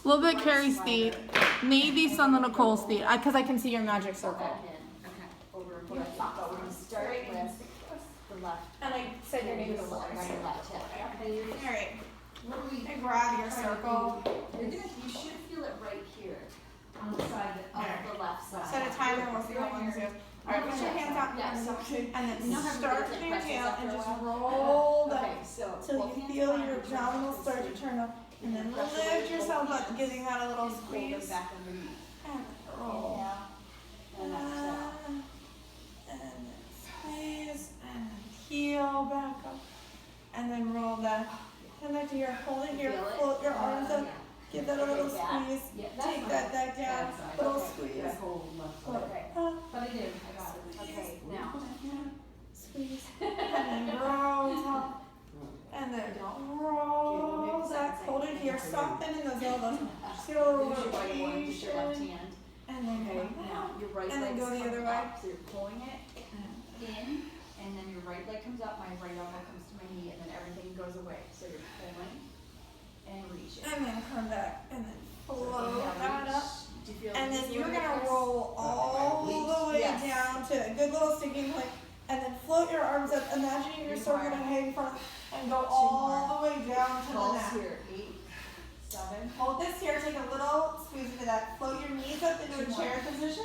little bit Carrie's feet, maybe some of Nicole's feet, because I can see your magic circle. Back in. Okay. Over what I thought. But we're gonna start with the left. And I said your name is Right or left hip. All right. What do we? And grab your circle. You should feel it right here on the side of the left side. Set a timer. We'll see how long this goes. All right, put your hands out. Yeah, so And then you know how start everybody from your gets tail presses and after a just while? roll Okay, that so till both you hands feel on your your abdominals chest. start to turn up. And then Press the lift weight, yourself both up, hands, giving that a little and pull them squeeze. back underneath. And roll. Inhale, and exhale. And then squeeze. And then heel back up. And then roll that. And then you're holding your Feel it? float your arms up. Yeah. Give that a little Like that? squeeze. Yeah, that's Take fine. that back down. That side. Little Okay. squeeze. That whole left side. Okay. But I did. I got it. Okay, now. Squeeze. And then roll top. And then roll that. Hold it here. Soften in those elbows. Just get a little Use your right one, just your left rotation. hand. And then Okay, come now out. your right And then leg's go the other coming way. up, so you're pulling it in, and then your right leg comes up, my right elbow comes to my knee, and then everything goes away. So you're pulling and reaching. And then come back. And then So float inhale, that reach. up. Do you feel And then the you're gonna difference? roll all the way Yes. down to a good little sticking point. And then float your arms up, imagining your Three circle more. to hang from, and go Two all more. the way down to the Pulse neck. here, 8, 7. Hold this here, take a little squeeze into that. Float your knees up into a Two more. chair position.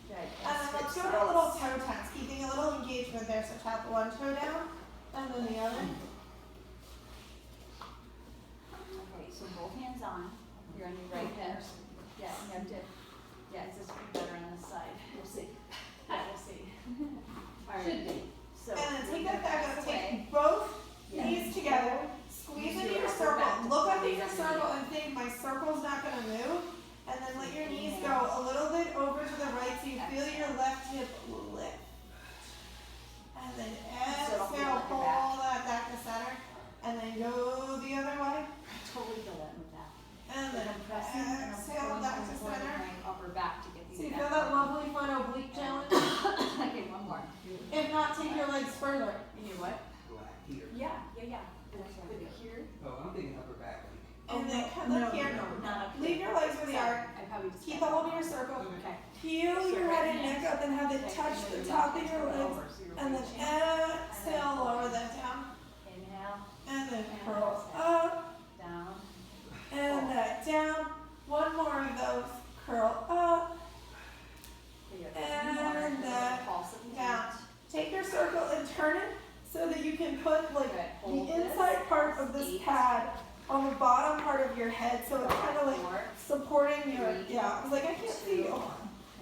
Good. And then let's switch go to a little sides. toe touch, keeping a little engagement there. So tap one toe down, and then the other. Okay, so both hands on. You're on your right hip. Yeah, you have to. Yeah, it's just better on this side. We'll see. We'll see. All right. Should be. So And then we're take gonna that back press up, away. take both Yeah. knees together, squeeze into your circle, look up at your circle and think my circle's not gonna move. And then let your knees go a little bit over to the right so you feel your left hip lift. And then exhale, pull that back to center. And then go the other way. Totally feel that with that. And Then then I'm pressing and I'm exhale pulling back and to pulling center. my upper back to get these So you back. feel that lovely front oblique challenge? Okay, one more. If not, take your legs further. And you what? Here. Yeah. Put it here. Oh, I'm thinking upper back. And then come No, up here. no, not up Leave here. your legs where they are. I probably just. Keep a hold of your circle. Okay. Peel your head and neck up and have it Okay, touch and the then top of left your hand legs. over, so you're And then reaching. exhale, lower that down. Inhale, And then And curl exhale. up down. and down. One more of those. Curl up. And Pulse at the down. end. Take your circle and turn it so that you can put like Good. Hold the this. inside part of this 8, pad on the bottom part of your head, so it's kind of like 4, supporting your. 3, Yeah, I was like, I can't see you.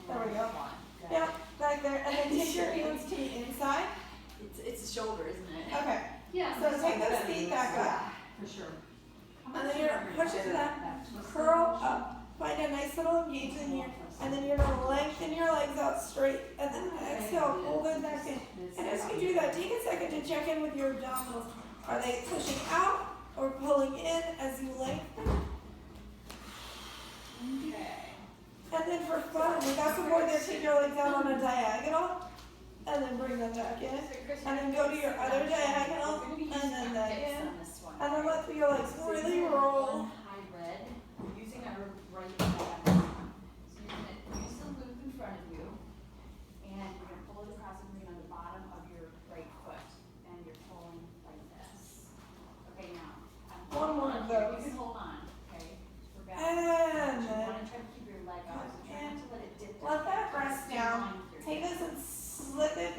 There we go. 1. Good. Yeah, back there, and then take your hands to the inside. It's the shoulder, isn't it? Okay, Yeah. so take those feet back up, For sure. and then you're pushing that curl up. Find a nice little engagement here, and then you're gonna lengthen your legs out straight, and then exhale, pull them back in. And as you do that, take a second to check in with your abdominals. Are they pushing out or pulling in as you lengthen? Okay. And then for fun, without support there, take your legs out on a diagonal, and then bring them back in. And then go to your other diagonal, and then that in. And then let your legs really roll. Hybrid, using our right leg. So you're gonna use the loop in front of you, and you're gonna pull it across and bring it on the bottom of your right foot, and you're pulling like this. Okay, now. One more of Here, those. You can hold on, okay? For balance. And You then wanna try to keep your leg up, so try not to let it dip. let that rest down. Take this and slip it,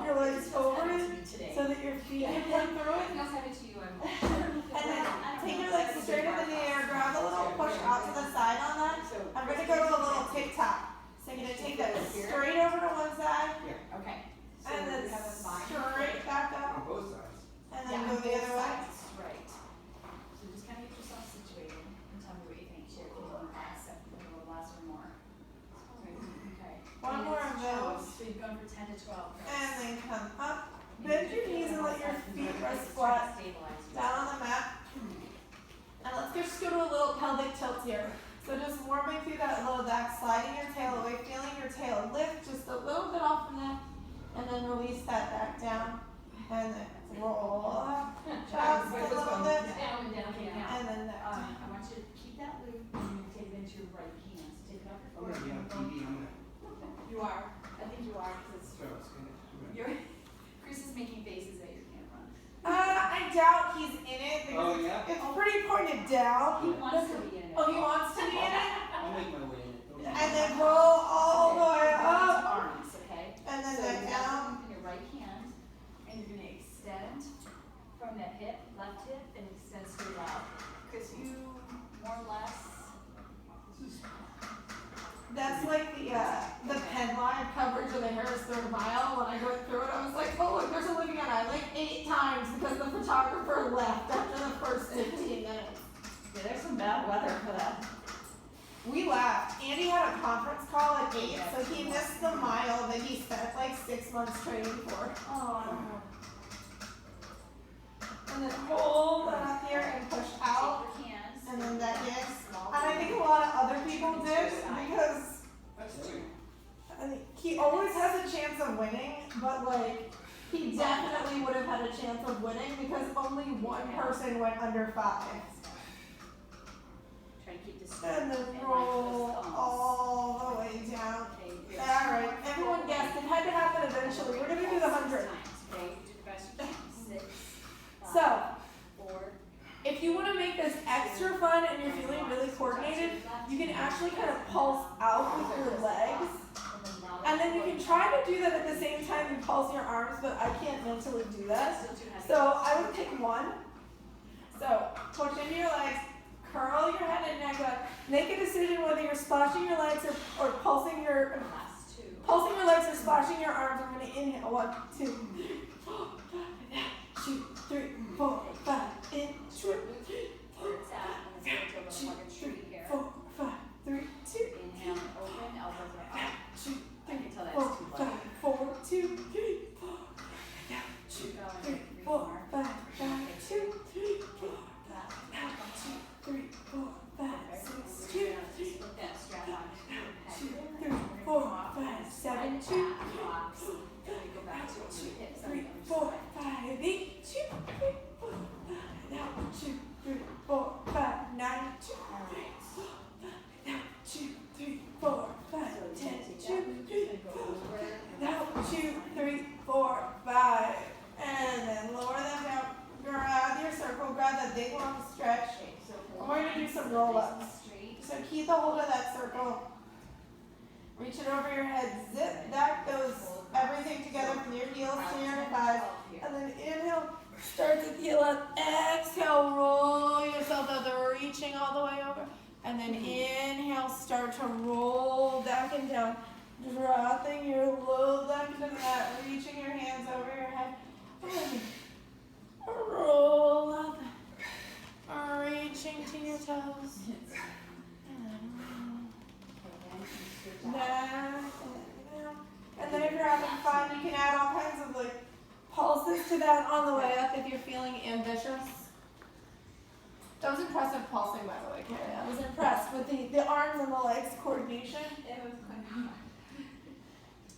your legs over it, so that your feet can come through it. I'll have it to you. And then take your legs straight up in the air, grab a little push out to the side on that. I'm gonna go to a little tick-tock. So I'm gonna take that straight over to one side, Okay. So and then we have a body. straight back up, On both sides. and then go the other way. Right. So just kind of get yourself situated and tell me what you think. Share if you want to last second, a little less or more. Okay. One more of those. So you've gone for 10 to 12. And then come up, bend your knees and let your feet rest flat Stabilize you. down on the mat. And let's just go to a little pelvic tilt here. So just warming through that low back, sliding your tail away, feeling your tail lift just a little bit off the neck, and then release that back down, and then roll up, just a little bit, Down and down and down. and then that. I want you to keep that loop off your I'm gonna be on forehead. TV, I'm gonna, You are, I think you are, because so it's gonna, you're, Chris is making faces at your camera. I doubt he's in it because Oh, yeah? it's pretty pointed down. He wants to be in it. Oh, he wants to be in it? I'll make my way in it. Don't And worry. then roll all the way You're going to up. arms, okay? And then So back you down. in your right hand, and you're gonna extend from that hip, left hip, and extend straight out. Cause you, more or less, That's like the pen line coverage of the Harris Third Mile. When I went through it, I was like, oh, look, there's Olivia and I, like 8 times because the photographer left after the first 15 minutes. yeah, there's some bad weather for that. We laughed. Andy had a conference call at 8, so he missed the mile that he spent like 6 months training for. Oh. And then hold that up here and push out. Take your hands. And then that is. Small And I think a lot of other people did because That's it. I think he always has a chance of winning, but like he definitely would have had a chance of winning because only one person went under 5. Try to keep this. And then and roll like those thumbs. all the way down. Okay, good. Alright, everyone guessed it had to happen eventually. We're gonna do the 100. Times, okay, do the best you can. 6, 5, So, 4. if you want to make this extra fun and you're feeling really coordinated, you can actually kind of pulse out with your legs. And then you can try to do that at the same time you pulse your arms, but I can't mentally do that. So I would pick one. So push into your legs, curl your head and neck up. Make a decision whether you're splashing your legs or pulsing your legs or splashing your arms. I'm gonna inhale. 1, 2, 3, 4, 5, 2, 3, 4, 5, in, 2, 4, 5, 3, 2. Inhale and open, elbows are up. 2, I can tell 4, that's too 5, low. 4, 2, 3, 4. 2, 3, 4, 5, 2, 3, 4, 2, 3, 4, 5, 6, 2, 3, 4, Put that strap on to your head. 2, 3, 4, 5, 7, 2, 3, 4, Then we go back to your hips on 3, the other 4, side. 5, 8, 2, 3, 4, 5, now 2, 3, 4, 5, 9, 2, 3, 4, 5, now 2, 3, 4, 5, 10, 2, 3, 4, now 2, 3, 4, 5, and then lower them down. Grab your circle, grab that big long stretch. Okay, so And we're gonna do some roll-ups. Straight. So keep a hold of that circle. Reach it over your head. Zip. That goes everything together from your heels to your thighs. And then inhale, start to heel up. Exhale, roll yourself up. Reaching all the way over. And then inhale, start to roll back and down. Dropping your low back into the mat. Reaching your hands over your head. And roll up. Reaching to your toes. Back and down. And then if you're having fun, you can add all kinds of like pulses to that on the way up if you're feeling ambitious. That was impressive pulsing, by the way, Carrie. I was impressed with the arms and the legs coordination. It was good.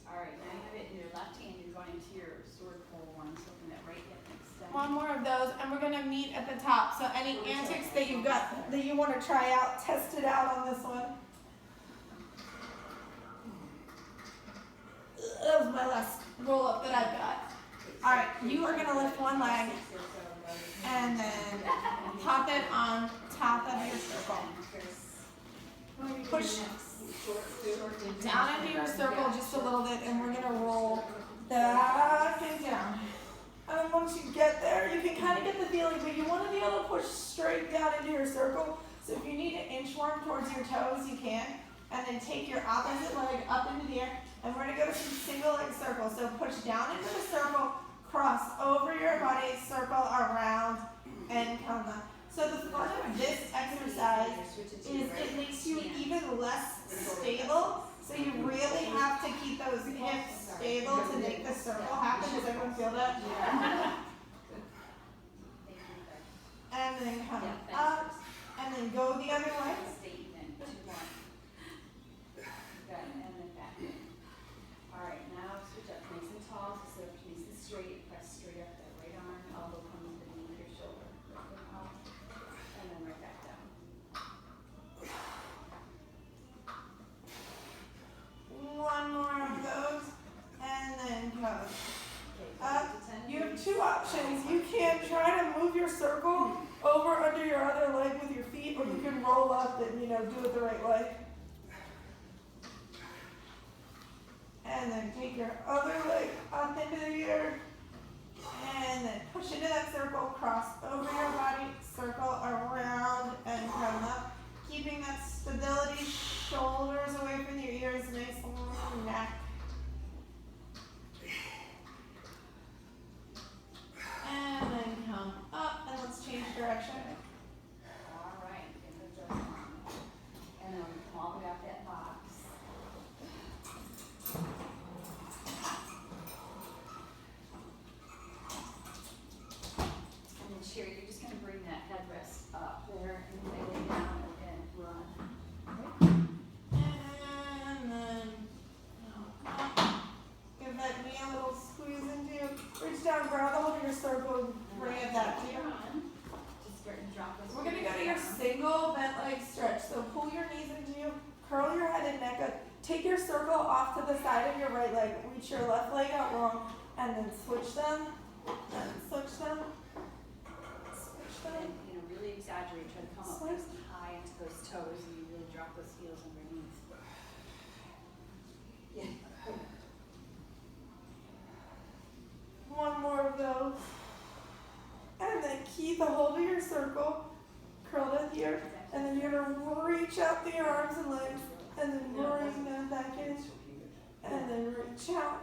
Alright, now you have it in your left hand, you're going into your sword pull one, so from that right hip extend. One more of those, and we're gonna meet at the top. So any antics that you've got that you want to try out, test it out on this one. That was my last roll up that I've got. All right, you are gonna lift one leg and then pop it on top of your circle. Push down into your circle just a little bit, and we're gonna roll back and down. And then once you get there, you can kind of get the feeling, but you want to be able to push straight down into your circle. So if you need to inchworm towards your toes, you can. And then take your opposite leg up into the air. And we're going to go to some single leg circles. So push down into the circle, cross over your body, circle around, and come up. So the fun of this exercise is it makes you even less stable. So you really have to keep those hips stable to make the circle happen. Does everyone feel that? And then come up, and then go the other way. Stay even, 2, 1. Good, and then back. Alright, now switch up nice and tall, so sit up nice and straight, press straight up that right arm, elbow comes beneath your shoulder. Right up, and then right back down. or you can roll up and, do it the right way. And then take your other leg up into the air. And then push into that circle, cross over your body, circle around and come up. Keeping that stability, shoulders away from your ears, nice long neck. And then come up, and let's change direction. All right, get the adjust on. And then we come all the way up that box. And then Sherry, you're just gonna bring that headrest up there and lay down and run. And then give that knee a little squeeze into you. Reach down, grab the hold of your circle, and bring it back to you. Just start to drop this. We're gonna go to your single bent leg stretch. So pull your knees into you, curl your head and neck up. Take your circle off to the side of your right leg. Reach your left leg out long, and then switch them, and switch them, switch them. And, really exaggerate, try to come up nice and high into those toes and you really drop those heels underneath. Yeah. One more of those. And then keep a hold of your circle, curl it here, and then you're gonna reach out the arms and legs, and then bring them back in, and then reach out.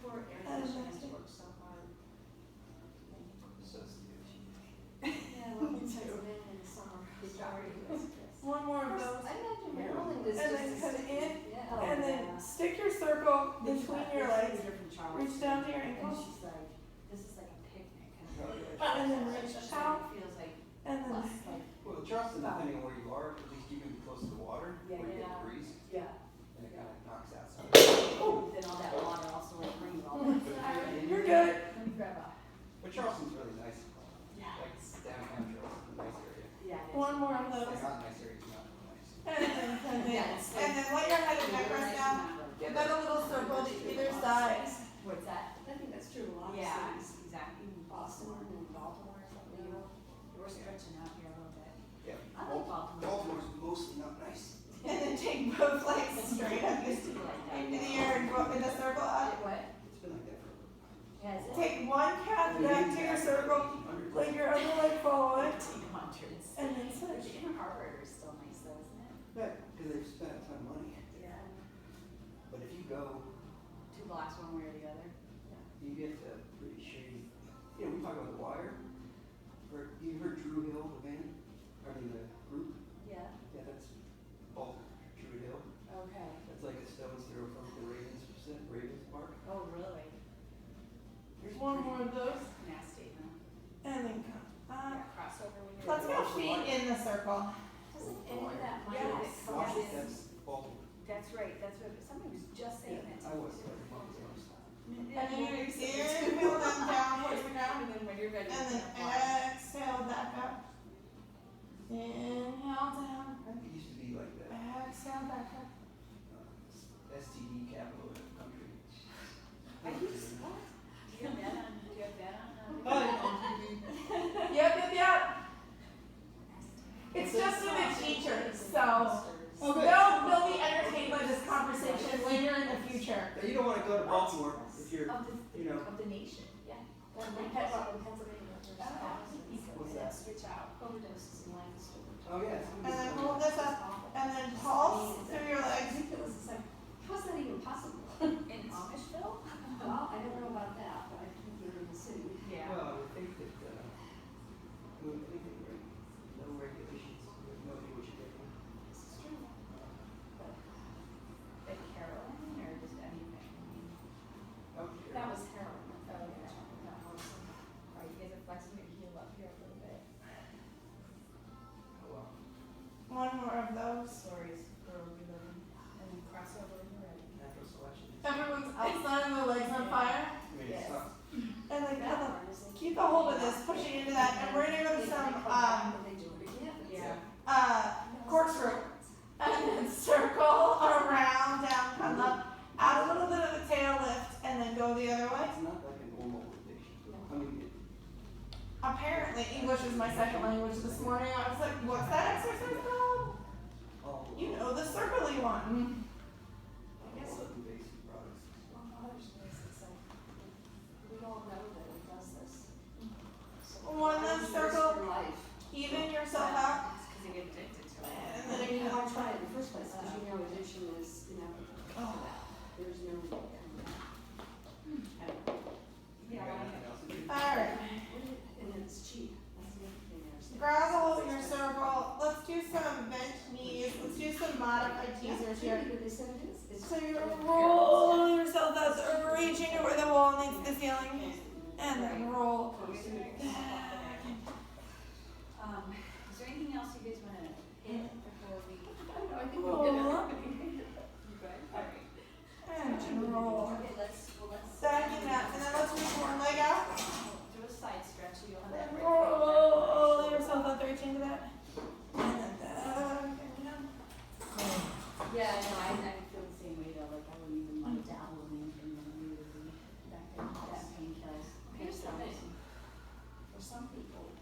Poor Erin, she has to work so hard. Yeah, well, it's in the summer. It's already One more of those. I imagine Maryland is And just then as come sticky. in, Yeah. and then stick your circle between your legs, reach down to your And ankles, she's like, this is like a picnic. and then reach out, It feels like and then less like, Well, Charleston, depending on where you are, at least you can be close to the water, Yeah, where you get yeah. the breeze, yeah. and it kind of knocks out some. Then all that water also like brings all that. you're good. Let me grab a. But Charleston's really nice. Yeah. Like downtown Charleston's a nice area. Yeah. it is. One more of Like those. not nice area, not nice. And then come in, Yeah, it's like- and then let your head and neck rest down. Give that a little circle to either side. What's that? I think that's true of a lot of Yeah, cities. exactly. Even Boston and Baltimore or something. We're stretching out here a little bit. Yeah. I like Baltimore. Baltimore's mostly not nice. And then take both legs straight up Used to be like that. into the air and go up in the circle up. What? It's been like that for a little. Has it? Take one calf back to your circle, let your other leg follow it, 1800s. and then The switch. Inner Harbor is still nice though, isn't it? Yeah, because they've spent a ton of money. Yeah. But if you go, 2 blocks one way or the other. you get pretty shady. You know, we talk about The Wire. Or you heard Drew Hill, the band? I mean, the group? Yeah. Yeah, that's Baltimore, Drew Hill. Okay. That's like a stone's throw from the Ravens Park. Oh, really? There's one more of those, Nasty, huh? and then come up. Yeah, crossover when you're. Let's go feet in the circle. Doesn't any of that money Yes. that comes Washington, in? that's Baltimore. That's right, that's what, somebody was just saying that. I was. And then you're gonna inhale them down towards the ground, And then when you're ready, and you then can apply. exhale back up. Inhale down, It used to be like that. exhale back up. STD capital of the country. Are you, what? Do you have that on, do you have that on? Yep. It's just for the teachers, so Oh, good. they'll be entertained by this conversation later in the future. Now, you don't want to go to Baltimore if you're, Of the, you know. of the nation, yeah. Well, in Pennsylvania, there's What's that? Switch out, overdoses in Lancaster. Oh, yeah. And then hold this up, and then pulse through your legs. ridiculous. It's like, how's that even possible? In Amishville? Well, I don't know about that, but I think you're in the city. Yeah. Well, I would think that, with anything, right? No regulations, you have no idea what you're getting. This is true. Like heroin or just anything? Oh, sure. That was heroin. Oh, yeah. That was, right, you guys are flexing your heel up here a little bit. Oh, well. One more of those. Stories for reliving. And then cross over when you're ready. Natural selection. Everyone's outside and the legs on fire. I mean, Yes. it's not. And then That come up. part is like- Keep a hold of this, pushing into that, and we're gonna go to They some come back and they do it again. Yeah. corkscrew. And then circle around, down, come up, add a little bit of a tail lift, and then go the other way. It's not like a normal rotation. I mean, Apparently, English is my second language this morning. I was like, what's that exercise? the first place, because you know addiction is inevitable. Oh. There's no coming back. I don't know. Yeah, well, Anything else to do? Alright, And it's cheap, that's the other thing there's. grab a hold of your circle, let's do some bent knees, let's do some modified teasers here. What they said it is. It's So you're gonna roll yourself up, so reaching to where the wall meets the ceiling, and then roll. is there anything else you guys wanna hit before we? I don't know, I think we'll get Roll it. up, You good? Alright. and then roll. Okay, let's. Back in that, and then let's reach one leg out. Do a side stretch, so you'll have that And right. roll yourself up, reaching to that. And then back and down. Yeah, no, I feel the same way though, like I wouldn't even want to dabble in anything that really, that pain kills. Here's the thing. For some people.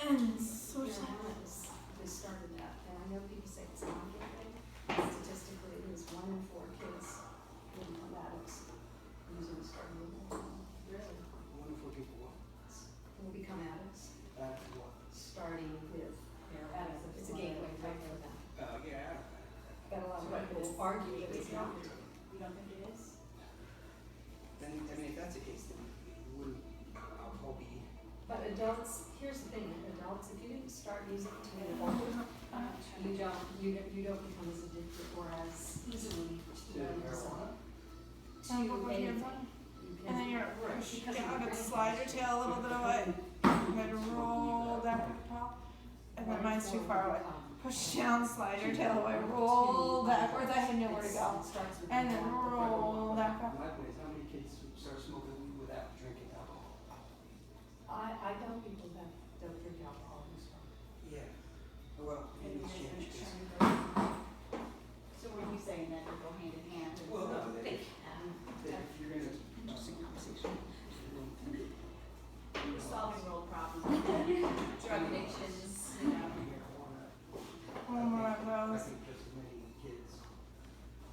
And switch Their sides. hands, they started that, and I know people say it's not a good thing. Statistically, it was 1 in 4 kids living on addicts using a starting movement. Really? Wonderful people, what? Will become addicts, Back to what? starting with addicts. It's a gateway drug for them. Yeah. Got a lot of people argue that it's not. You don't think it is? Then, I mean, if that's the case, then wouldn't alcohol be? But adults, here's the thing, adults, if you didn't start using it to be older, you don't become as addicted or as easily To to marijuana? And go with the other one. And then you're push down and slide your tail a little bit away. And then roll back at the top. And then mine's too far away. Push down, slide your tail away, roll backwards. I had nowhere to go. And then roll back up. My point is, how many kids start smoking weed without drinking alcohol? I know people that don't drink alcohol who smoke. Yeah. Well, And maybe you it's guys changed. are So were you saying that they go hand in hand? And Well, no, they that can. if you're gonna, conversation. We're solving world problems, drug addictions, you know. Marijuana. One more of I those. think just as many kids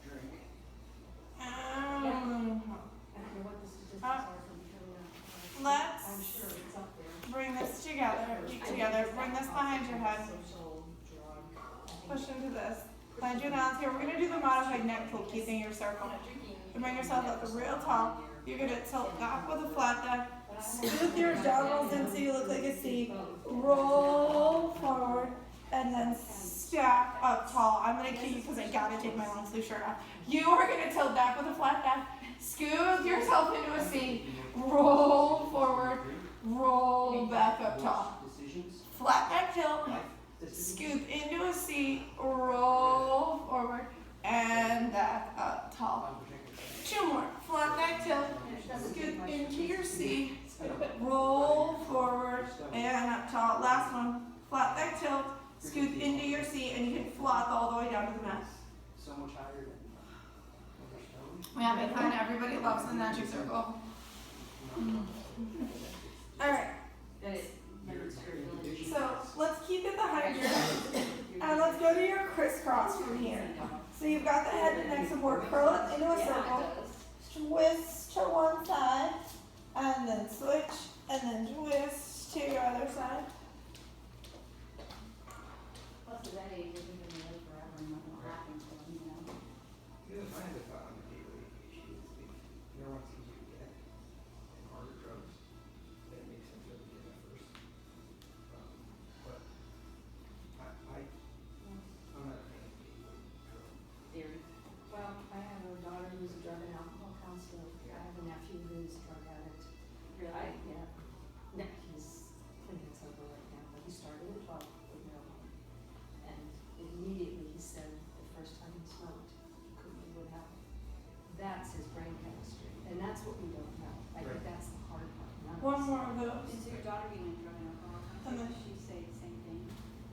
drink. I don't know what the statistics are from Canada. Let's I'm sure it's up there. bring this together, feet together, bring this behind your head, Social drug. push into this. Find your balance here. We're gonna do the modified neck pull, keeping your circle. To bring yourself up real tall, you're gonna tilt back with a flat neck, smooth your abdominals in so you look like a C, roll forward, and then stack up tall. I'm gonna keep you because I gotta take my long sleeve shirt off. You are gonna tilt back with a flat neck, scoot yourself into a C, roll forward, roll back up tall. Decisions? Flat neck tilt, Life decisions? scoop into a C, roll forward, and back up tall. Two more. Flat neck tilt, scoop into your C, roll forward, and up tall. Last one. Flat neck tilt, scoop into your C, and you can flop all the way down to the mat. So much higher than stone. Yeah, but kind of everybody loves the magic circle. Alright, That it limits your ability. so let's keep it behind your head. And let's go to your crisscross from here. So you've got the head and neck support. Curl it into a circle. Twist to one side, and then switch, and then twist to your other side. Plus at that age, you're gonna live forever and nothing will happen to them, you know. You know, I had a thought on the gateway issue is you know what's easier to get and harder drugs. That makes sense to get that first. But I'm not a fan of gateway drug. Theory. Well, I have a daughter who's a drug and alcohol counselor. I have a nephew who's a drug addict. Really? Yeah. No, he's clean and sober right now, but he started at 12 with marijuana. And immediately he said the first time he smoked, he couldn't do what happened. That's his brain chemistry, and that's what we don't know. I think Right. that's the hard part. None of One us more know. of those. Is your daughter being a drug and alcohol? And then- Did she say the same thing?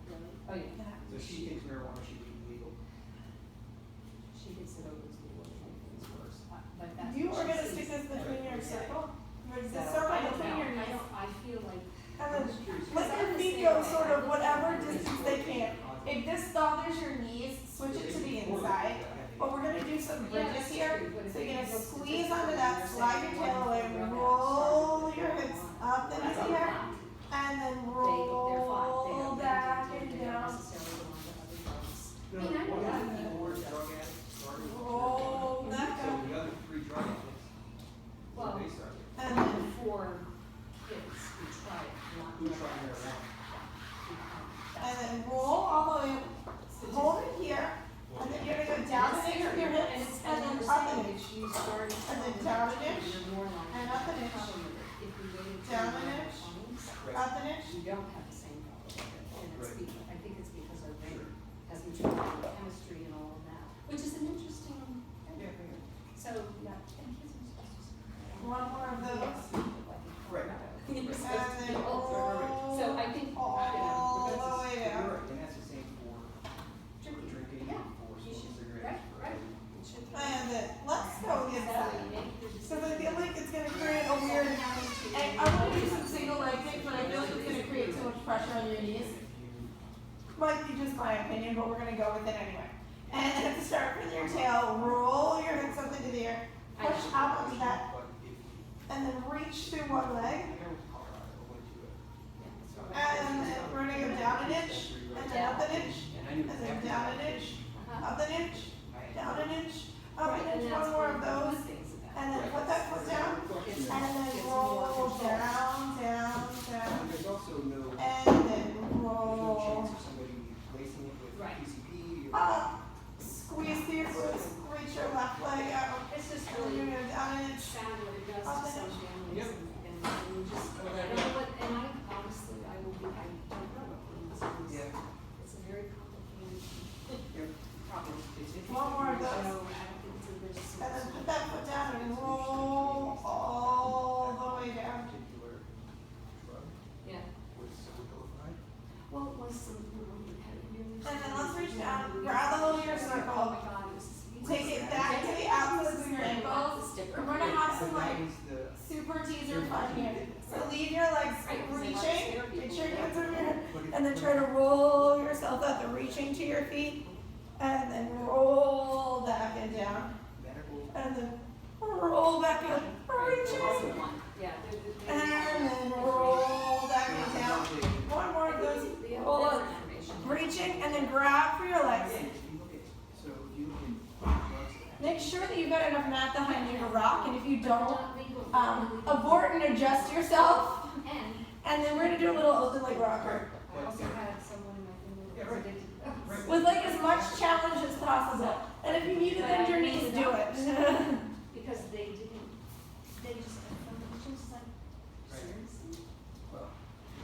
Really? Oh, yeah. So she thinks marijuana should be illegal. She thinks that opens the door to things worse. But that's You what are she gonna sees. stick this between your circle, or the So, circle I don't between know. your knees, I feel like. and then let your feet go sort of whatever distance they can. If this bothers your knees, switch it to the inside. But we're gonna do some bridges here. So you're gonna squeeze onto that, slide your tail away, roll your hips up and into here, and then roll back and down. No, I mean, I one know is that. the keyboard, drug addict, started. Roll back So up. the other three drug addicts, Well, they started. And then for kids who try it, not. Who tried marijuana? and then roll all the way, hold it here, and then you're gonna go down an inch with your hips, and then up an inch, You start. and then down an inch, You're more likely and up an to inch, have a problem with it. If you waited till down you an were inch, 20s, up an inch. you don't have the same problem with it. And it's Right. because, I think it's because our brain hasn't trained on chemistry and all of that, which is an interesting area. So, yeah, and kids are supposed to. One more of those, Right. You're and supposed to then be ultra. roll So I think, all the way You're down. right, and that's the same for drinking, Yeah. for You smoking should- cigarettes, for right. everything. It should be. And then, let's go against that. Cause I feel like it's gonna create a weird, and I'm gonna do some single leg kicks, but I feel like it's gonna create too much pressure on your knees. Might be just my opinion, but we're gonna go with it anyway. And then start with your tail, roll your hips up into the air, push out onto that, But if you, and then reach through one leg. I know Colorado, I went to it. And then we're gonna go down an inch, and then up an inch, And I knew and then exactly down what an I inch, did. up an inch, I had- down an inch, up an inch, one more of those, and then put that foot down, and then roll down, down, down, There's also no, and then there's no roll chance of somebody lacing it with Right. PCP or. up, squeeze through your glutes, reach your left leg out, It's just and then you're really gonna down an inch, sad what it does Up to and some inch. families Yep. and you just, you know what, and I honestly, I will be, I don't know what means. Yeah. It's a very complicated Yep. problem. It's interesting. One more of So I those. don't think it's a, there's a. and then put that foot down and roll all the way down. Particular drug Yeah, was simplified. well, it was some, And then let's reach down, grab the little of your Oh circle, my God, it was. take it back to the outside of your ankles. We're gonna have some like That is the, super teaser fun here. So leave your legs reaching, get your hands over your head, and then try to roll yourself out the reaching to your feet, and then roll back and down, medical. and then roll back up, reaching, Yeah. and then roll back and down. One more of those, roll up, reaching, and then grab for your legs. Again, if you look at, so if you look at drugs that Make sure that you've got enough mat behind you to rock, and if you don't, abort and adjust yourself. And then we're gonna do a little open leg rocker I also had someone in my family that was addicted to that. with like as much challenge as possible. And if you need to bend your knees, do it. Because they didn't, they just, it was like, seriously?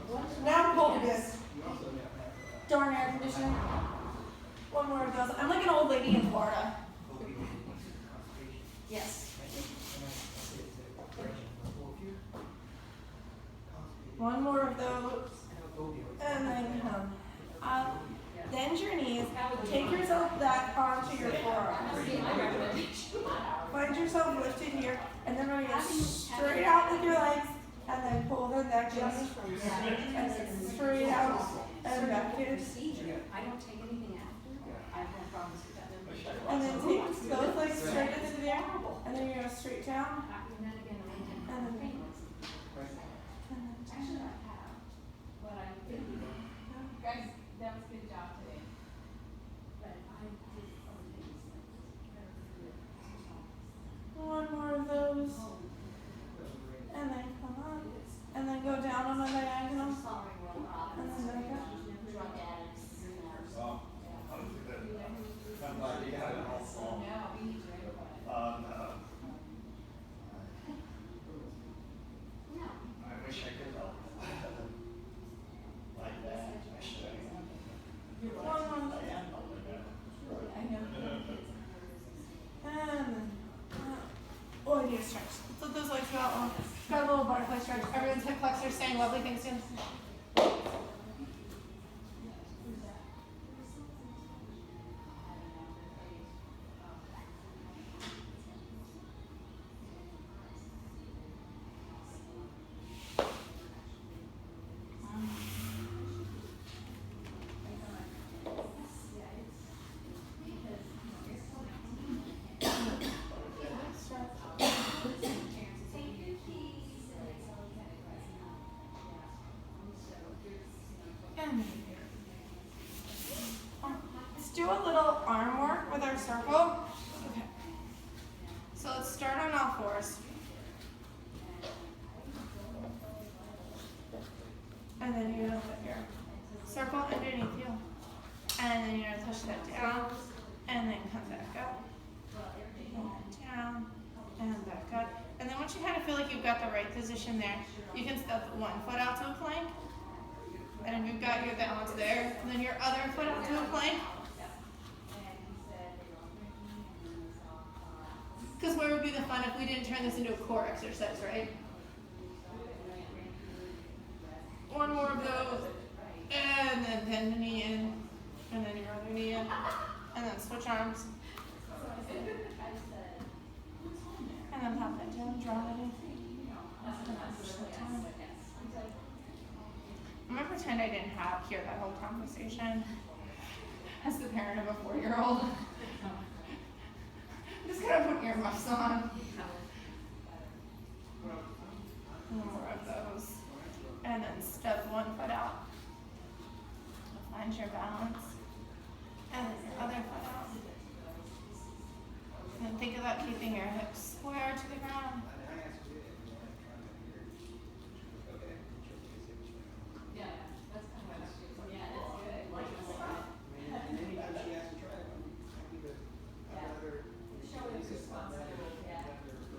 well, Now I'm cold again. you also now have, Darn air conditioner. One more of those. I'm like an old lady in Florida. opioid constipation. Yes. I think, and I said to Gretchen, well, if you're constipated, One more of those. opioids. And then up. Yeah. Bend your knees. Take yourself back onto your forearms. That would be my recommendation. Find yourself lifted here. And then we're gonna go straight out with your legs. And then pull them back in. And then straight out. And back in. Procedure, I don't take anything after, I have no problems with that. And then take both legs straight into the air. And then you're gonna straight down. And then again, I didn't And then- painless. Right. And then Actually, I have, but I think, guys, that was a good job today. But I did other things like, one more of those. And then come on. And then go down on a diagonal. And then back up. drug addicts. I'm glad you had it all fall. No, we need to input. No. No. I wish I could help. Like that, I should have. One more. I am helping that. I know. And oh, I need a stretch. Flip those legs out. Oh, got a little butterfly stretch. Everyone's hip flexors saying lovely things to him. do a little arm work with our circle. Okay. So let's start on all fours. And then you're gonna put your circle underneath you. And then you're gonna push that down. And then come back up. And down. And back up. And then once you kind of feel like you've got the right position there, you can step one foot out to a plank. And if you've got your balance there, then your other foot out to a plank. Because where would be the fun if we didn't turn this into a core exercise, right? One more of those, and then bend the knee in, and then your other knee in, and then switch arms. And then pop that down, draw it in. I'm gonna pretend I didn't hear that whole conversation as the parent of a 4-year-old. I'm just gonna put earmuffs on. More of those. And then step one foot out. Find your balance. And then your other foot out. And then think about keeping your hips square to the ground.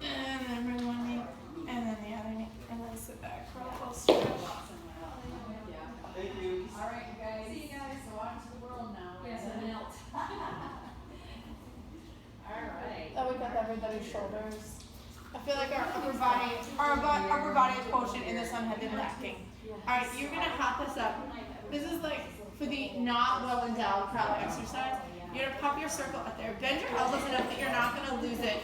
And then bring one knee, and then the other knee, and then sit back for a little stretch. Thank you. All right, you guys. See you guys. So on to the world now. Yes, And and then- All right. That we got everybody's shoulders. I feel like our upper body quotient in this one had been lacking. Alright, you're gonna hop this up. This is like for the not well endowed crowd exercise. You're gonna pop your circle up there. Bend your elbows enough that you're not gonna lose it.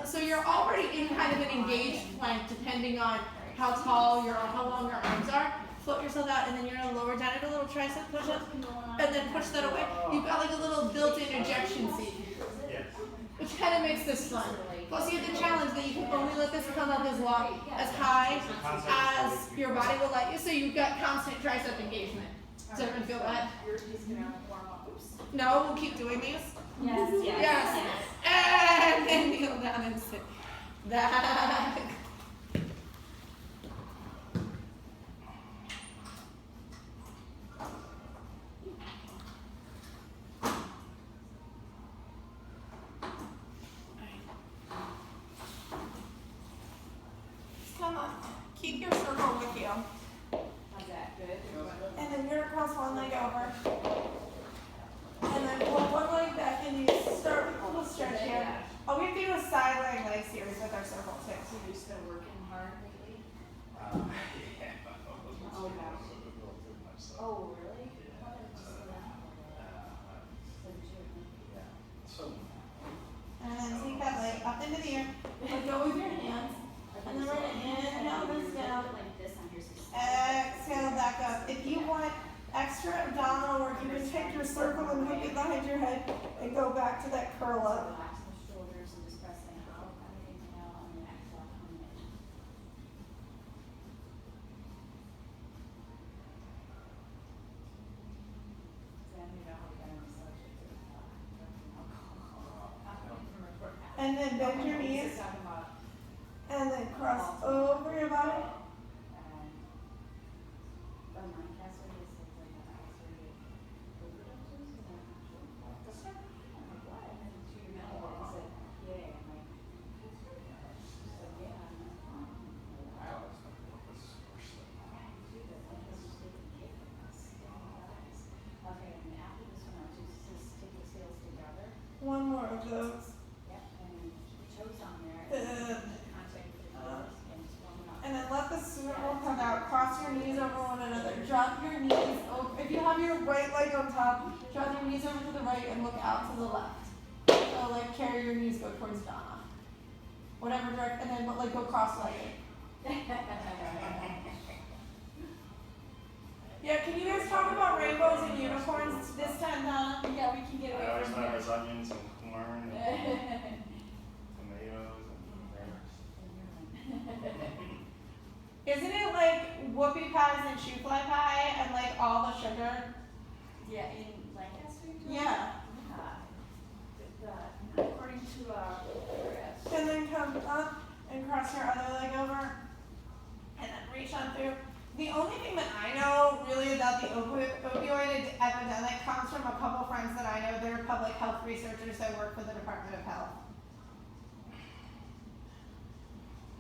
So you're already in kind of an engaged plank depending on how tall how long your arms are. Float yourself out, and then you're gonna lower down into a little tricep push up, and then push that away. You've got like a little built-in ejection seat, which kind of makes this fun. Plus you have the challenge that you can only let this come up as high as your body will let you, so you've got constant tricep engagement. Does everyone feel that? You're just gonna warm up. Oops. No, we'll keep doing these. Yes, Yes. And then kneel down and sit back. Come on, keep your circle with you. How's that? Good? And then you're gonna cross one leg over. And then pull one leg back and you start with a little stretch here. Oh, we have to do a side leg series with our circle too. So you're still working hard lately? Yeah. Oh, gosh. Oh, really? So, And then take that leg up into the air. Let go with your hands. And then we're gonna inhale this down. Like this on your Exhale back up. If you want extra abdominal work, you can take your circle and hook it behind your head and go back to that curl up. Relax the shoulders and just pressing out. Inhale and then exhale, come in. And then bend your knees and then cross over your body. Okay, and after this one, I'll just take the scales together. One more of those. Yep, and toes on there. Good. Contact with your toes and just warm it up. And then let the swivel come out. Cross your knees over one another. Drop your knees over. If you have your right leg on top, drop your knees over to the right and look out to the left. So like carry your knees, go towards Donna. Whatever direction, and then like go cross-legged. Yeah, can you guys talk about rainbows and unicorns this time, Donna? Yeah, we can get I away always from thought it here. was onions and corn and tomatoes and Isn't it like whoopie pies and shoe fly pie and like all the sugar? Yeah, in Lancaster? Yeah. cross your other leg over, and then reach on through. The only thing that I know really about the opioid epidemic comes from a couple friends that I know. They're public health researchers that work for the Department of Health.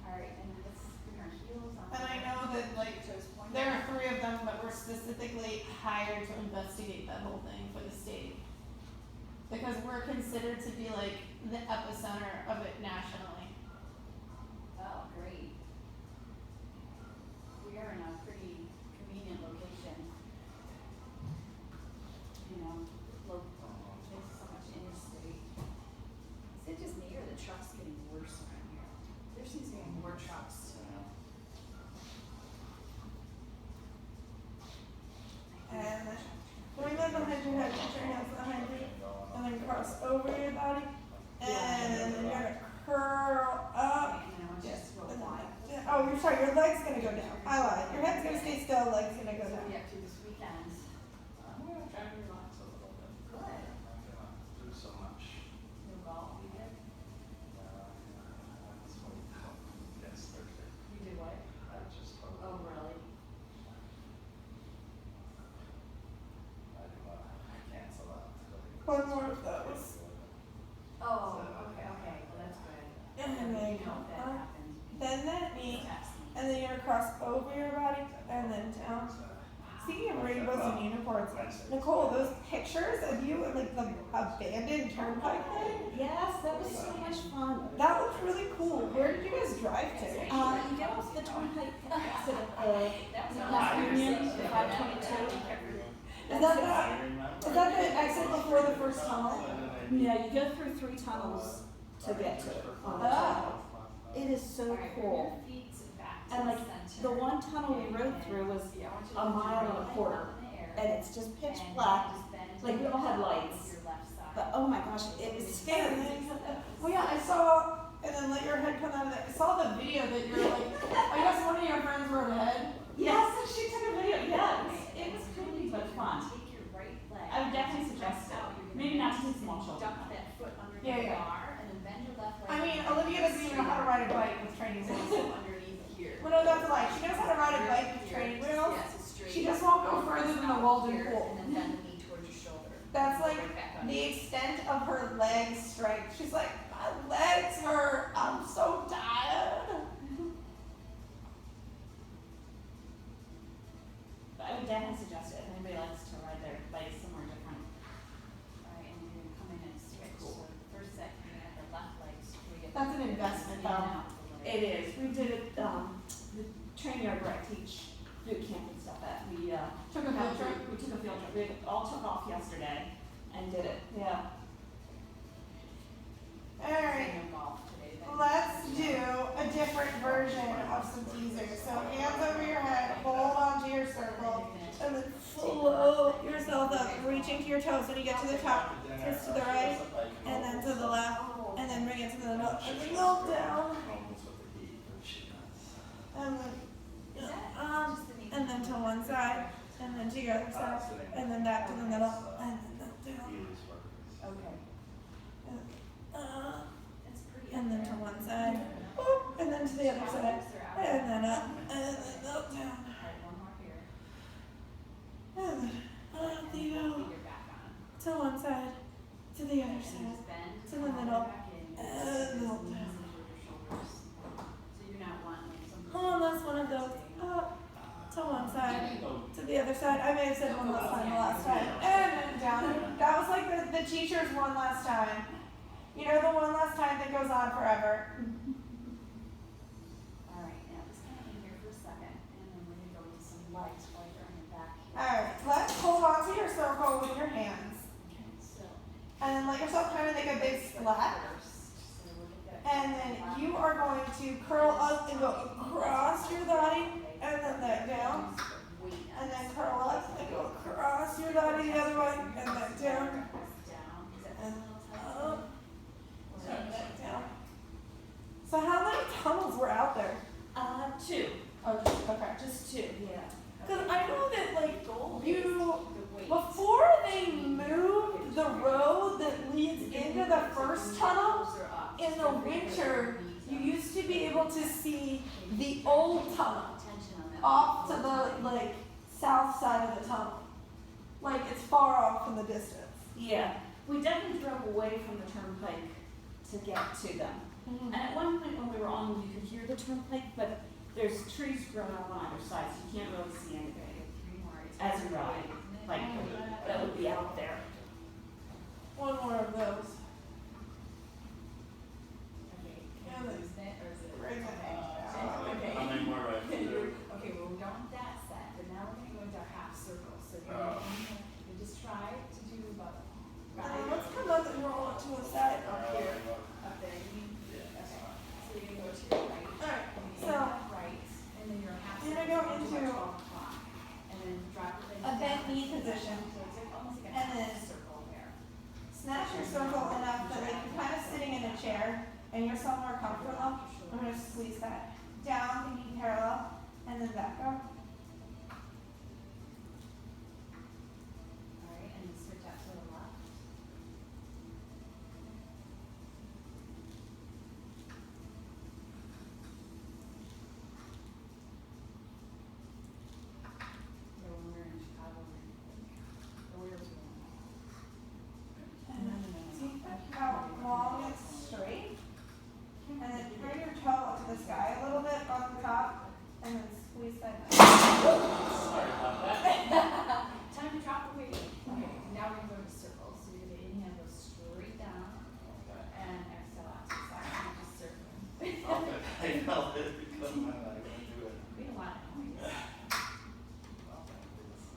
Alright, and then let's bring our heels on. And I know that, like, toes pointed. there are 3 of them that were specifically hired to investigate that whole thing for the state. Because we're considered to be like the epicenter of it nationally. Oh, great. We are in a pretty convenient location. You know, there's so much interstate. Is it just me or the trucks getting worse around here? There seems to be more trucks. And bring that behind your head, put your hands behind you, and then cross over your body. And then you're gonna curl up. And then I want you to Yes. just go wide. Yeah. Oh, you're sorry, your leg's gonna go down. I lied. Your head's gonna stay still, leg's gonna go So down. we have to this weekend. I'm gonna try to relax a little bit. Good. I'm not gonna do so much. No golf, we did. That's what yes, Thursday. You did what? I just Oh, really? I cancel out. One more of those. Oh, okay, well, that's good. And then You you know if that come up, happens. bend that knee, Text me. and then you're gonna cross over your body, and then down. Speaking of rainbows and unicorns, Nicole, those pictures of you in like the abandoned turnpike thing, Yes, that was so much fun. that looked really cool. Where did you guys drive to? You get off the turnpike exit That was at on Last last Union, year's. 522. Is that the exit before the first tunnel? Yeah, you go through 3 tunnels to get to it. Ah. It is so Alright, bring cool. your feet back to And the like center. the one tunnel we rode through was Yeah, I want you to a lift your mile and a right leg quarter, up in the air. and it's just pitch And black. just bend Like, we all had your lights. your left side. But oh my gosh, it was And scary. then, well, yeah, I saw, and then let your head come out of it. I saw the video that you're like, I guess one of your friends rode ahead. Yes, she took a video. Yes, it was pretty but fun. Take your right leg. I would definitely suggest it. Out, you're gonna Maybe not to take small children. Duck that foot under Yeah, the yeah. bar and then bend your left leg. I mean, Olivia doesn't even know how to ride a bike with training wheels. So underneath here. Well, no, that's a lie. She knows how to ride a bike with Here, training just- wheels. yeah, so straight. She just won't go further than the Walden Here, Pool. And then bend the knee towards your shoulder. That's Go like right back up. the extent of her leg strength. She's like, my legs hurt. I'm so tired. But I would definitely suggest it if anybody likes to ride their bike somewhere different. Alright, and you're gonna come in and switch. So the first set, you're gonna have the left leg straight. That's an investment, though. It is. We did it, the train yard where I teach boot camp and stuff at. We, Took a field trip. We took a field trip. We all took off yesterday and did it. Yeah. Alright, Golf today, then. let's do a different version of some teasers. So hands over your head, hold onto your circle, and then float yourself up, reaching to your toes. When you get to the top, twist to the right, and then to the left, and then bring it to the middle, and then go down, and then and then to one side, and then to the other side, and then back to the middle, and then down, Okay, that's pretty. and then to one side, whoop, and then to the other side, and then up, and then up, down, Alright, one more here. and then up you go, Put your back on. to one side, to the other And side, just bend. to the middle, back in. and middle Knees down. into your shoulders. So you're not wanting some. One last one of those, up, to one side, to the other side. I may have said one last time the last time, and then down. That was like the teacher's one last time. You know, the one last time that goes on forever. Alright, now just kind of in here for a second, and then we're gonna go into some legs while you're on your back. Alright, let's hold on to your circle with your hands. Okay, so. And then let yourself kind of make a big splat. First, so we'll get that. And then you are going to curl up and go across your body, and then that down. And then curl up and go across your body the other way, and then down, and up, and then down. So how many tunnels were out there? 2. Okay. Just 2, yeah. Because I know that like you, Wait. before they moved the road that leads into the first tunnel, in the winter, You used to be able to see the old tunnel Tension on that. off to the like south side of the tunnel. Like it's far off in the distance. Yeah, we definitely drove away from the turnpike to get to them. And at one point when we were on, them, you could hear the turnpike, but there's trees growing up on either side, so you can't really see anything as you ride. Like, that would be out there. One more of those. Okay, Yeah, can you but- use that, or is it? Right there. Okay. How many more rides to do? Okay, well, we're done with that set, but now we're gonna go into our half circle, so you Oh. can just try to do about. Let's come up and roll it to a side up here. Up there, you mean? Yeah, Okay, it's fine. so you're gonna go to your right. Alright, and you so end up right, and then your half I'm circle. gonna go is into 12 o'clock, and then drop it a bent knee down. position. So it's like almost like a And then half circle there. snatch your circle enough that like you're kind of sitting in a chair and you're somewhere comfortable. I'm gonna squeeze that down, the knee parallel, and then back up. Alright, and then switch out to the left. So when we were in Chicago, we were And then take that out long and straight. And then turn your toe up to the sky a little bit on the top, and then squeeze that down. Sorry about that. Time to drop the weight. Okay, now we're gonna go to circles. So you're gonna inhale, go straight down, Okay. and exhale out to the side, and just circle. Okay, I felt it because when I went do it. We had a lot of noise. Well, thank goodness.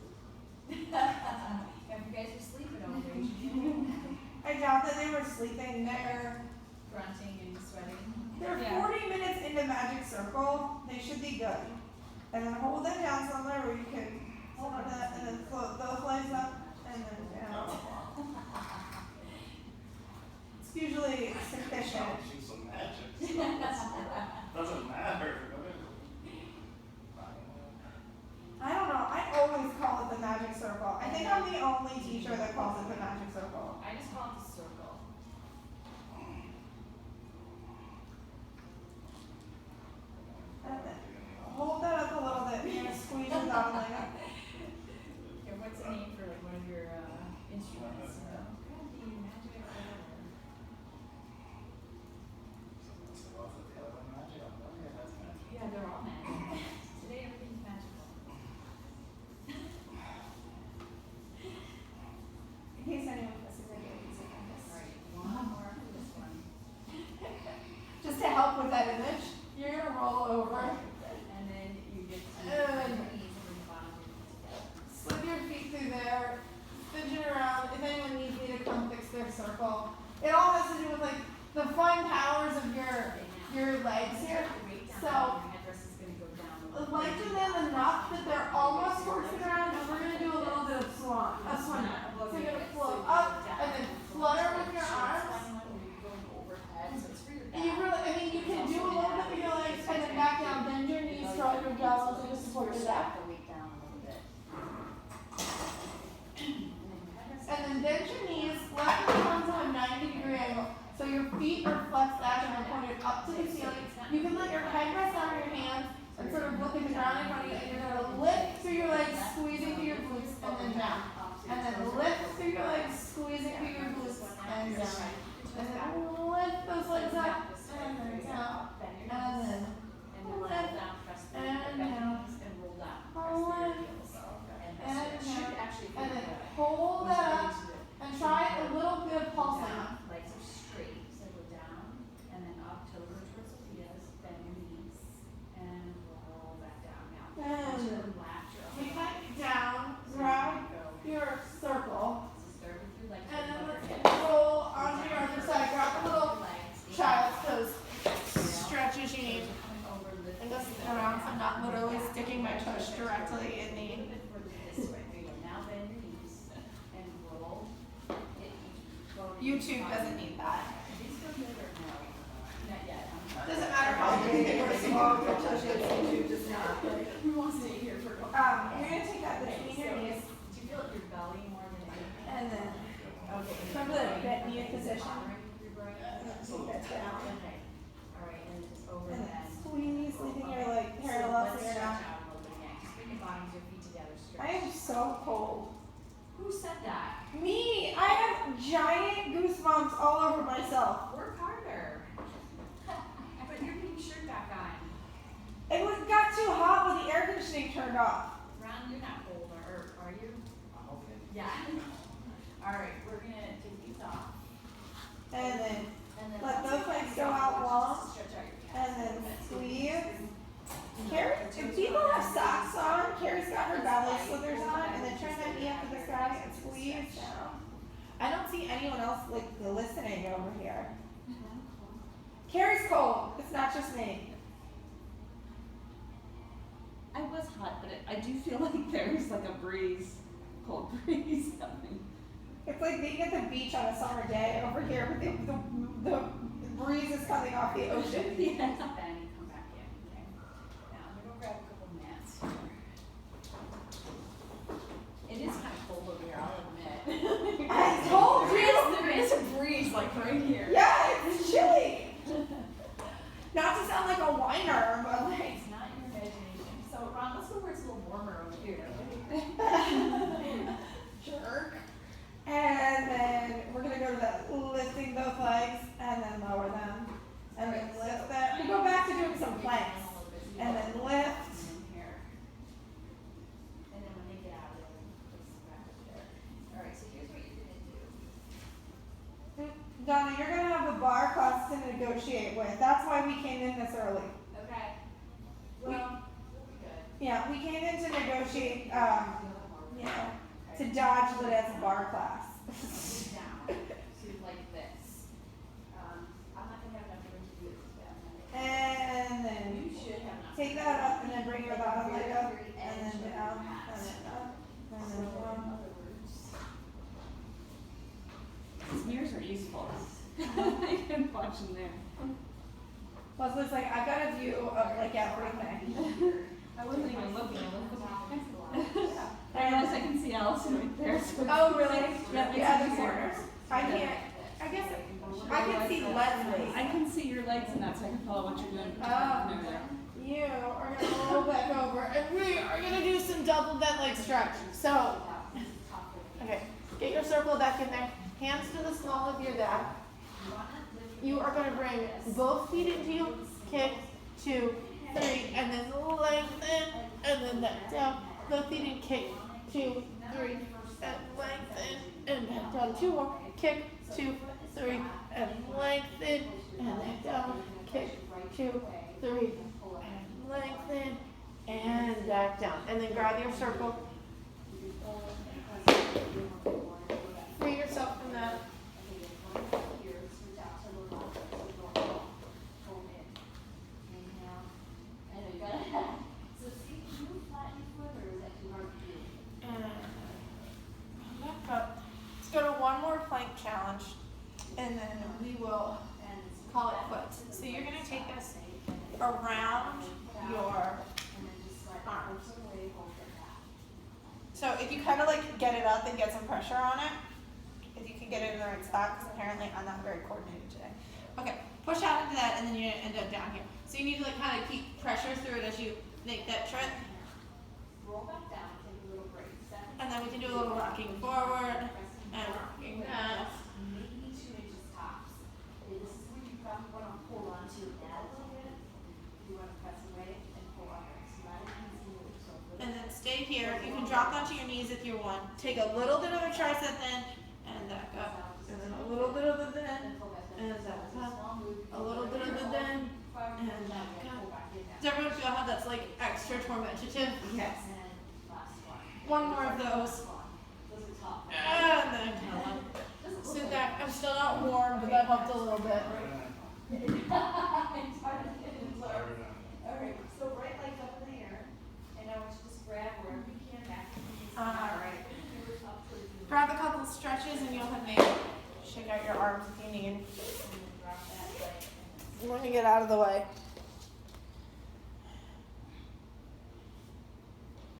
If you guys are sleeping over there, you should be doing I doubt that they were sleeping. grunting and sweating. They're Yeah. 40 minutes into Magic Circle. They should be good. And then hold that down somewhere where you can hold on to that and then float those legs up and then down. Oh, wow. It's usually sufficient. She's some magic. Doesn't matter. I don't know. I always call it the Magic Circle. I think I'm the only teacher that calls it the Magic Circle. I just call it the circle. And then hold that up a little bit. You're gonna squeeze your thumb leg up. Okay, what's the name for like one of your instruments? Could be magic or whatever. Yeah, they're all magic. Today everything's magical. In case anyone misses it, you can see this. Alright, one more for this one. Just to help with that image, you're gonna roll over. And then you get to And- your knees and bring the bottom of your feet together. Slip your feet through there, fidget around. If anyone needs me to come fix their circle, it all has to do with like the fun powers of your legs here. So Your headdress is gonna go down. lengthen them enough that they're almost towards the ground, and we're gonna do a little bit of swan, a swim. So you're gonna float up and then flutter with your arms. You really, I mean, you can do a little bit with your legs and then back down, bend your knees, draw your elbows, and just support your back. The weight down a little bit. And then bend your knees, left knee comes to a 90-degree angle. So your feet are flexed back and are pointed up to the ceiling. You can let your head rest on your hands and sort of look at the ground in front of you, and you're gonna lift through your legs, squeezing through your glutes, and then down. And then lift through your legs, squeezing through your glutes, and down. And then lift those legs up, and then down, and then lift, and down. And roll down. Lift, And and should down. actually And then feel good. hold that up, and try a little bit of pulsing. Down, legs are straight, so go down, and then up, toe towards Sophia's, bend your knees, and roll back down now. And Once you're relaxed, you're take okay. that down, grab Go. your circle, So start with your legs. and then above let's your hips. roll onto your other side. Grab a little Legs, child's pose stretches you need. coming over, lift And just around, so I'm not literally sticking my tush directly in the. a little bit further this way. There you go. Now bend your knees and roll. Hit each bone in YouTube each doesn't body. need that. These feel good or no? Not yet. Doesn't matter how big or small your tush is, YouTube does not. We won't stay here for a couple. You're gonna take that between your knees, Do you feel like your belly more than anything? and then Okay. remember that bent knee position. You're going. And then take that down. Okay. All right. And over And then. squeeze, leaving your like So parallel let's to your stretch neck. out a little bit again. Just bring your bottoms of your feet together, stretch. I am so cold. Who said that? Me, I have giant goosebumps all over myself. Work harder. But you're putting your shirt back on. Got too hot when the air conditioning turned off. Ron, you're not cold, or are you? I'm okay. Yeah. All right, we're gonna take these off. And then And then let once those your legs hands go off, out I want you long, just to stretch out your calves and a then little bit. squeeze. Carrie, if people have socks on, Carrie's got her ballet slippers on, and then turn that knee up to the sky and squeeze down. I don't see anyone else like listening over here. Carrie's cold. It's not just me. I was hot, but I do feel like there's like a breeze, cold breeze coming. It's like being at the beach on a summer day over here, but the breeze is coming off the ocean. Yeah. Then you come back in, okay? Now, I'm gonna grab a couple mats here. It is kind of cold over here, I'll admit. I told you. There is a breeze like right here. Yeah, it's chilly. Not to sound like a whiner, but like. It's not your imagination. So, Ron, let's go where it's a little warmer over here. Jerk. And then we're gonna go to that lifting both legs and then lower them. And then lift them. We go back to doing some planks. And then lift. Here. And then when they get out of there, place them back up there. Alright, so here's what you're gonna do. Donna, you're gonna have the bar class to negotiate with. That's why we came in this early. Okay. Well, we'll be good. Yeah, we came in to negotiate, you know, to dodge Liddell's bar class. Down to like this. I'm not gonna have enough room to do this bad. And then You should have enough. take that up and then bring your bottom leg up. And then down, and then up, and then down. These mirrors are useful. I can watch them there. Leslie's like, I've got a view of like everything. I wasn't even looking. I was looking. I realized I can see Allison right there. So Oh, really? Yeah, The other corners? I can't, I guess, I can see Leslie. I can see your legs in that, so I can follow what you're doing. Oh. Over there. You are gonna roll back over and we are gonna do some double bent leg stretch. So, okay, get your circle back in there. Hands to the small of your back. You are gonna bring both feet into you, kick, 2, 3, and then lengthen, and then back down. Both feet in, kick, 2, 3, and lengthen, and back down. 2 more, kick, 2, 3, and lengthen, and back down. Kick, 2, 3, and lengthen, and back down. And then grab your circle. Free yourself from that. Let's go to one more plank challenge, and then we will call it quits. So you're going to take this around your arms. So if you kind of like get it up and get some pressure on it, if you can get it in the right spot, because apparently I'm not very coordinated today. Okay, push out into that, and then you're going to end up down here. So you need to like kind of keep pressure through it as you make that trip. Roll back down, take a little break. And then we can do a little rocking forward and rocking back. Maybe 2 inches tops. Okay, this is where you probably want to pull onto that a little bit. You want to press away and pull on it. So now you can see what you're so good. And then stay here. You can drop onto your knees if you want. Take a little bit of a tricep then, and back up. And then a little bit of a bend, and back up. A little bit of a bend, and back up. Does everyone feel how that's like extra tormentative? Yes. One more of those. And then sit back. I'm still not warm, but that helped a little bit. Alright, so right leg up in the air, and I want you to just grab wherever you can back. Alright. Grab a couple stretches and you'll have maybe shake out your arms if you need. Drop that leg. Let me get out of the way.